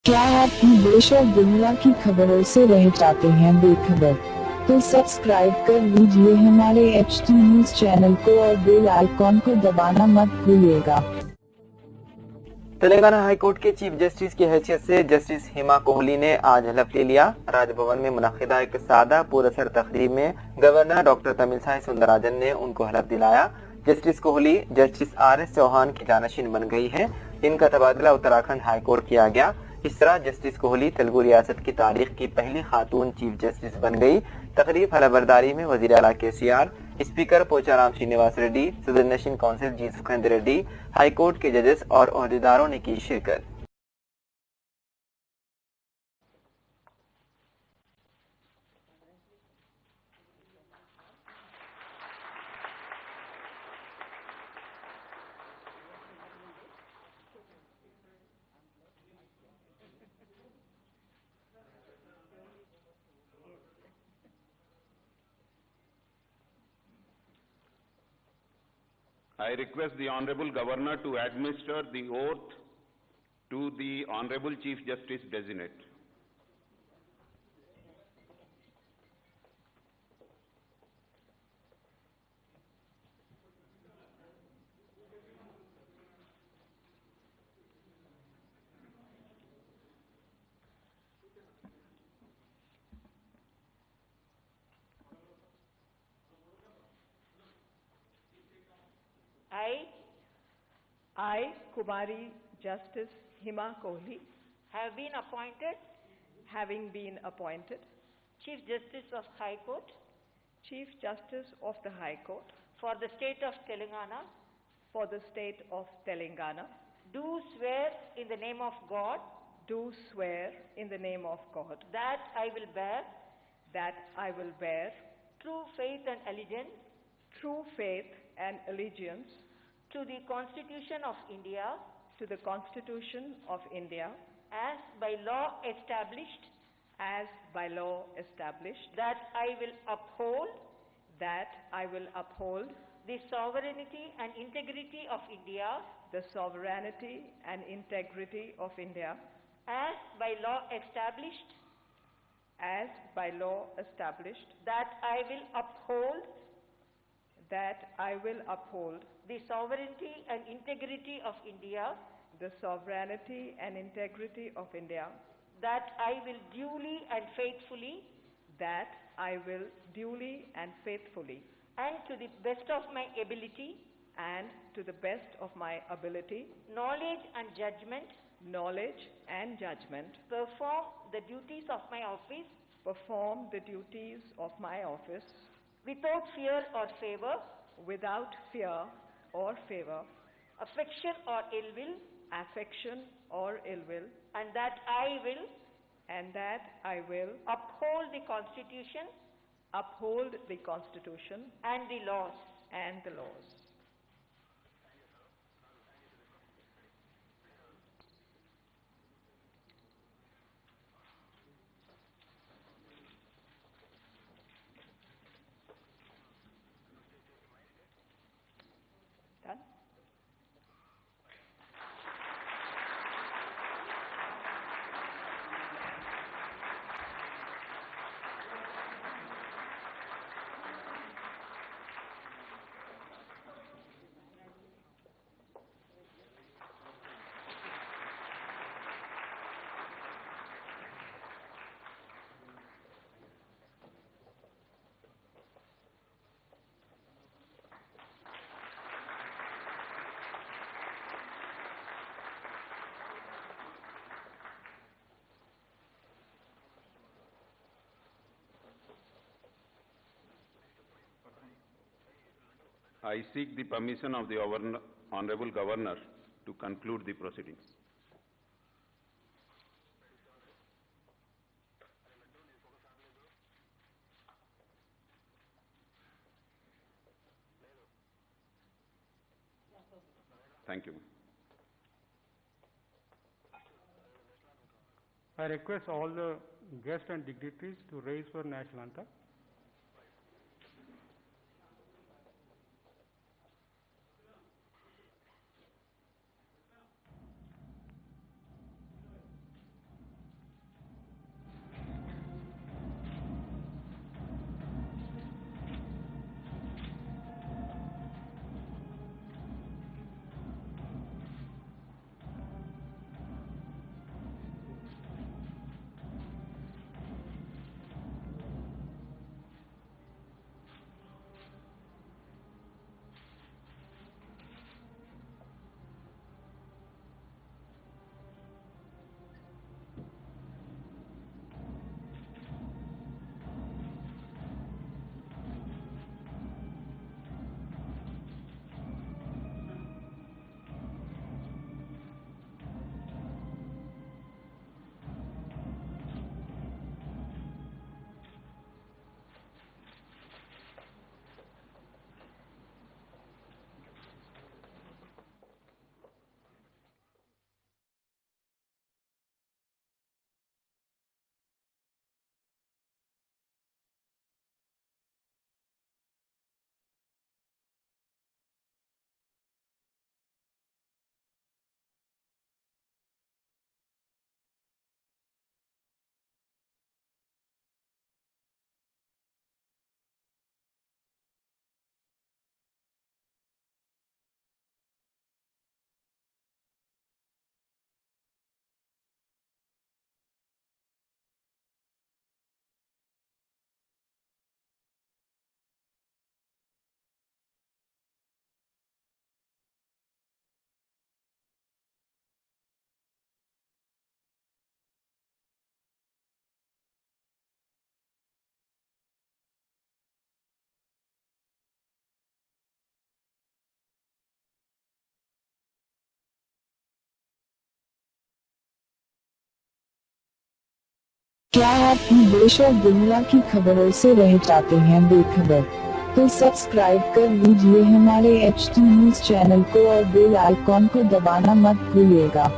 क्या आप देश और दुनिया की खबरों से रह जाते हैं बेखबर? तो सब्सक्राइब कर लीजिए हमारे एचटी न्यूज चैनल को और बेल आइकॉन को दबाना मत भूलिएगा। तेलंगाना हाईकोर्ट के चीफ जस्टिस की हैसियत से जस्टिस हेमा कोहली ने आज हलफ ले लिया। राजभवन में मुनक्किदा एक सादा पुरअसर तकरीब में गवर्नर डॉक्टर तमिलसाई सुंदरराजन ने उनको हलफ दिलाया। Justice Kohli justice R S. Chauhan की जानशीन बन गई है। इनका तबादला उत्तराखंड हाईकोर्ट किया गया। इस तरह जस्टिस कोहली तेलुगु रियासत की तारीख की पहली खातून चीफ जस्टिस बन गई। तकरीब हलफबरदारी में वजीर आला KCR, स्पीकर पोचाराम श्रीनिवास रेड्डी, सदर नशीन काउंसिल जी सुखेंद्र रेड्डी, हाईकोर्ट के जजेस और ओहदेदारों ने की शिरकत। I request the Honorable Governor to administer the oath to the Honorable Chief Justice Designate. I, Kumari Justice Hema Kohli, having been appointed Chief Justice of High Court Chief Justice of the High Court for the state of Telangana, for the state of Telangana, do swear in the name of God do swear in the name of God that I will bear true faith and allegiance true faith and allegiance to the Constitution of India to the Constitution of India as by law established, that I will uphold the sovereignty and integrity of India the sovereignty and integrity of India as by law established, that I will uphold the sovereignty and integrity of India, the sovereignty and integrity of India, that I will duly and faithfully and to the best of my ability, knowledge and judgment, perform the duties of my office without fear or favor, affection or ill will, and that I will uphold the Constitution and the laws. Done? I seek the permission of the Honorable Governor to conclude the proceedings. Thank you. I request all the guests and dignitaries to raise for national anthem. क्या आप भी देश और दुनिया की खबरों से रह जाते हैं बेखबर? तो सब्सक्राइब कर लीजिए हमारे HT न्यूज चैनल को और बेल आइकॉन को दबाना मत भूलिएगा।